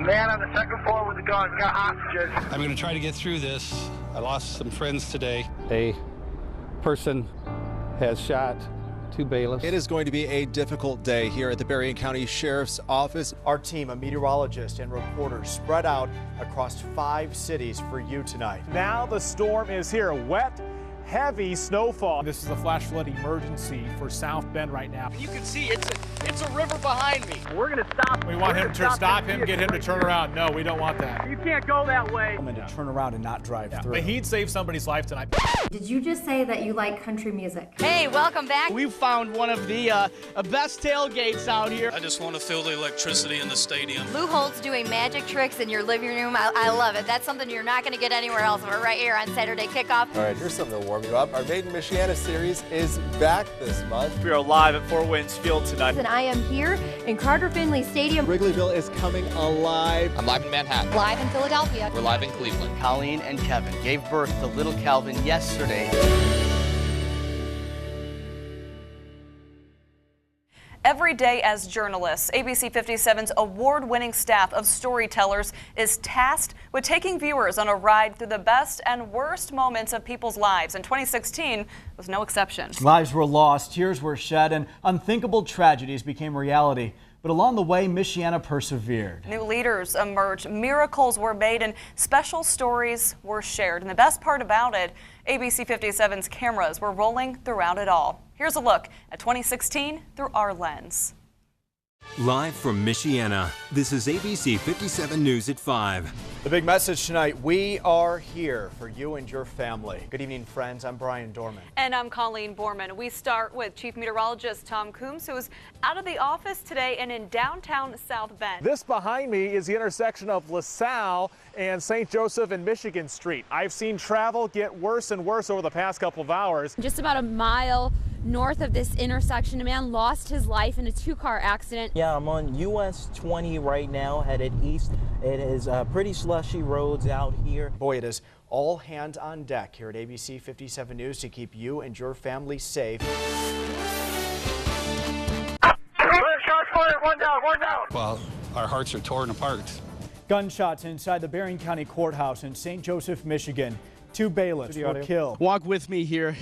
Man on the second floor with a gun, got hostages. I'm going to try to get through this. I lost some friends today. A person has shot two bailiffs. It is going to be a difficult day here at the Berrien County Sheriff's Office. Our team of meteorologists and reporters spread out across 5 cities for you tonight. Now the storm is here. Wet, heavy snowfall. This is a flash flood emergency for South Bend right now. You can see it's a river behind me. We're going to stop. We want him to stop him, get him to turn around. No, we don't want that. You can't go that way. I'm going to turn around and not drive through. But he'd save somebody's life tonight. Did you just say that you like country music? Hey, welcome back. We found one of the best tailgates out here. I just want to feel the electricity in the stadium. Lou Holt's doing magic tricks in your living room. I love it. That's something you're not going to get anywhere else. We're right here on Saturday kickoff. All right, here's something to warm you up. Our Made in Michiana series is back this month. We are live at Four Winds Field tonight. And I am here in Carter Finley Stadium. Wrigleyville is coming alive. I'm live in Manhattan. Live in Philadelphia. We're live in Cleveland. Colleen and Kevin gave birth to little Calvin yesterday. Every day as journalists, ABC 57's award-winning staff of storytellers is tasked with taking viewers on a ride through the best and worst moments of people's lives, and 2016 was no exception. Lives were lost, tears were shed, and unthinkable tragedies became reality. But along the way, Michiana persevered. New leaders emerged, miracles were made, and special stories were shared. And the best part about it, ABC 57's cameras were rolling throughout it all. Here's a look at 2016 through our lens. Live from Michiana, this is ABC 57 News at 5. The big message tonight, we are here for you and your family. Good evening, friends. I'm Brian Dorman. And I'm Colleen Borman. We start with Chief Meteorologist Tom Coombs, who is out of the office today and in downtown South Bend. This behind me is the intersection of LaSalle and St. Joseph and Michigan Street. I've seen travel get worse and worse over the past couple of hours. Just about a mile north of this intersection, a man lost his life in a 2-car accident. Yeah, I'm on US 20 right now, headed east. It is pretty slushy roads out here. Boy, it is all hands on deck here at ABC 57 News to keep you and your family safe. One down. Well, our hearts are torn apart. Gunshots inside the Berrien County Courthouse in St. Joseph, Michigan. 2 bailiffs were killed. Walk with me here.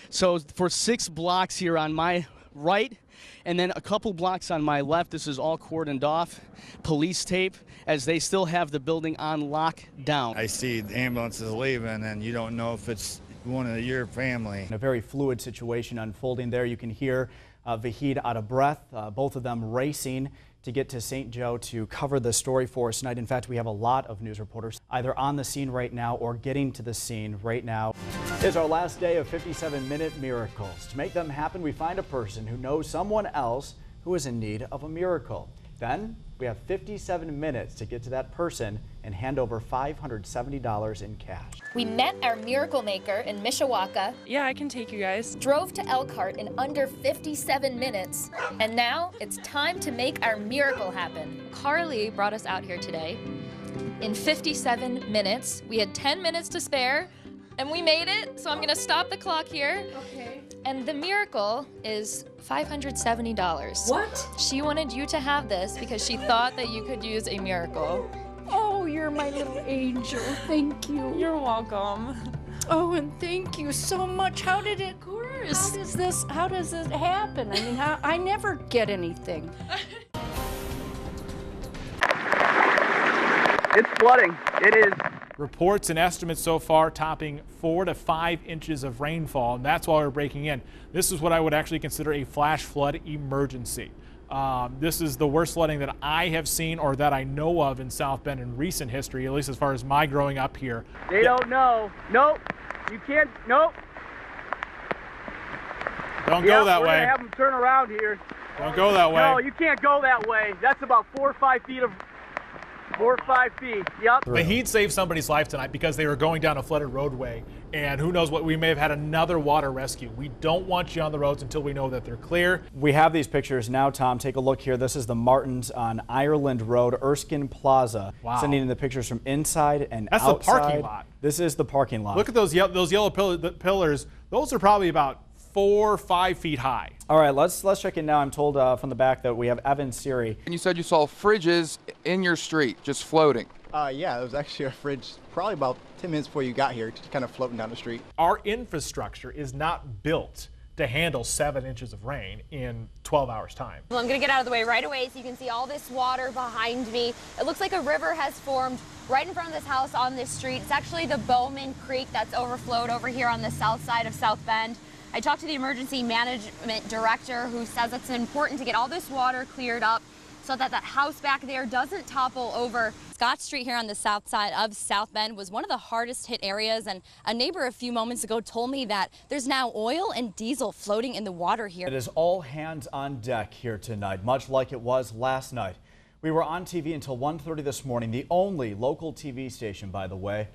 So for 6 blocks here on my right, and then a couple blocks on my left, this is all cordoned off, police tape, as they still have the building on lockdown. I see the ambulances leaving, and you don't know if it's one of your family. A very fluid situation unfolding there. You can hear Vahid out of breath, both of them racing to get to St. Joe to cover the story for us tonight. In fact, we have a lot of news reporters either on the scene right now or getting to the scene right now. It's our last day of 57-minute miracles. To make them happen, we find a person who knows someone else who is in need of a miracle. Then we have 57 minutes to get to that person and hand over $570 in cash. We met our miracle maker in Mishawaka. Yeah, I can take you guys. Drove to Elkhart in under 57 minutes. And now it's time to make our miracle happen. Carly brought us out here today. In 57 minutes, we had 10 minutes to spare, and we made it. So I'm gonna stop the clock here. Okay. And the miracle is $570. What? She wanted you to have this because she thought that you could use a miracle. Oh, you're my little angel. Thank you. You're welcome. Oh, and thank you so much. How did it? Of course. How does this happen? I mean, I never get anything. It's flooding. It is. Reports and estimates so far topping 4 to 5 inches of rainfall, and that's why we're breaking in. This is what I would actually consider a flash flood emergency. This is the worst flooding that I have seen or that I know of in South Bend in recent history, at least as far as my growing up here. They don't know. Nope. You can't. Nope. Don't go that we're way. Gonna have them turn around here. Don't go that way. No, you can't go that way. That's about 4 or 5 feet of 4 or 5 feet. Yep. But he'd saved somebody's life tonight because they were going down a flooded roadway, and who knows what, we may have had another water rescue. We don't want you on the roads until we know that they're clear. We have these pictures now, Tom. Take a look here. This is the Martins on Ireland Road, Erskine Plaza. Wow. Sending in the pictures from inside and outside. That's the parking lot. This is the parking lot. Look at those yellow pillars. Those are probably about 4 or 5 feet high. All right, let's check in now. I'm told from the back that we have Evan Siri. And you said you saw fridges in your street just floating. Yeah, it was actually a fridge probably about 10 minutes before you got here, just kind of floating down the street. Our infrastructure is not built to handle 7 inches of rain in 12 hours time. Well, I'm gonna get out of the way right away so you can see all this water behind me. It looks like a river has formed right in front of this house on this street. It's actually the Bowman Creek that's overflowed over here on the south side of South Bend. I talked to the emergency management director who says it's important to get all this water cleared up so that that house back there doesn't topple over. Scott Street here on the south side of South Bend was one of the hardest hit areas, and a neighbor a few moments ago told me that there's now oil and diesel floating in the water here. It is all hands on deck here tonight, much like it was last night. We were on TV until 1:30 this morning, the only local TV station, by the way.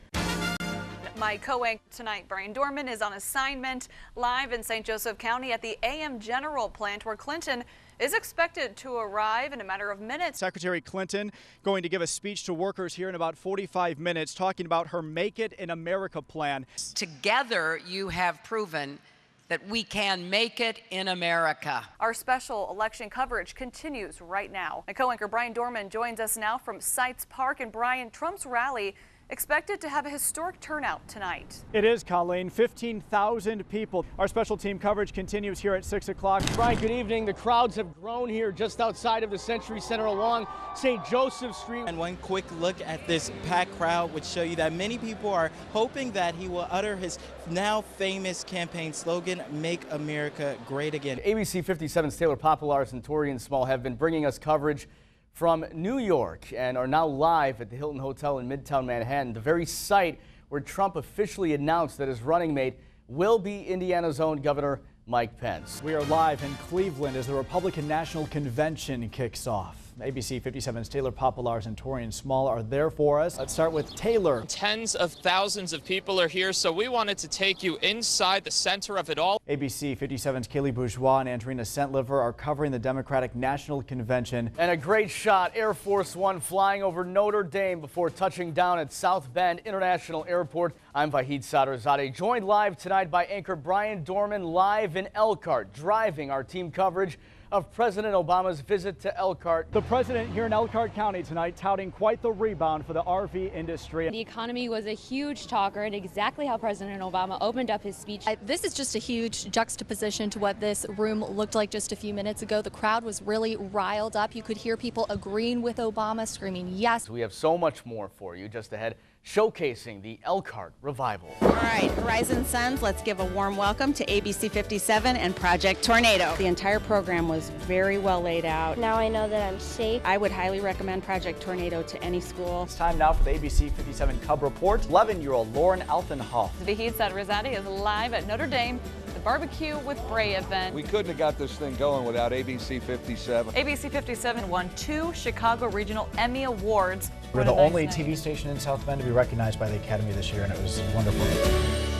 My co-anchor tonight, Brian Dorman, is on assignment live in St. Joseph County at the AM General plant where Clinton is expected to arrive in a matter of minutes. Secretary Clinton going to give a speech to workers here in about 45 minutes talking about her Make It in America plan. Together you have proven that we can make it in America. Our special election coverage continues right now. My co-anchor Brian Dorman joins us now from Sites Park. And Brian, Trump's rally expected to have a historic turnout tonight. It is, Colleen. 15,000 people. Our special team coverage continues here at 6 o'clock. Brian, good evening. The crowds have grown here just outside of the Century Center along St. Joseph Street. And one quick look at this packed crowd would show you that many people are hoping that he will utter his now famous campaign slogan, Make America Great Again. ABC 57's Taylor Popolars and Torian Small have been bringing us coverage from New York and are now live at the Hilton Hotel in Midtown Manhattan, the very site where Trump officially announced that his running mate will be Indiana's own Governor Mike Pence. We are live in Cleveland as the Republican National Convention kicks off. ABC 57's Taylor Popolars and Torian Small are there for us. Let's start with Taylor. Tens of thousands of people are here, so we wanted to take you inside the center of it all. ABC 57's Kaylee Bourgeois and Andrina Sentliver are covering the Democratic National Convention. And a great shot, Air Force One flying over Notre Dame before touching down at South Bend International Airport. I'm Vahid Sadrzadeh, joined live tonight by anchor Brian Dorman, live in Elkhart, driving our team coverage of President Obama's visit to Elkhart. The president here in Elkhart County tonight touting quite the rebound for the RV industry. The economy was a huge talker, and exactly how President Obama opened up his speech. This is just a huge juxtaposition to what this room looked like just a few minutes ago. The crowd was really riled up. You could hear people agreeing with Obama, screaming yes. We have so much more for you just ahead, showcasing the Elkhart revival. All right, Horizon Suns, let's give a warm welcome to ABC 57 and Project Tornado. The entire program was very well laid out. Now I know that I'm safe. I would highly recommend Project Tornado to any school. It's time now for the ABC 57 Cub Report. 11-year-old Lauren Altenhoff. Vahid Sadrzadeh is live at Notre Dame, the Barbecue with Brey event. We couldn't have got this thing going without ABC 57. ABC 57 won 2 Chicago Regional Emmy Awards. We're the only TV station in South Bend to be recognized by the Academy this year, and it was wonderful.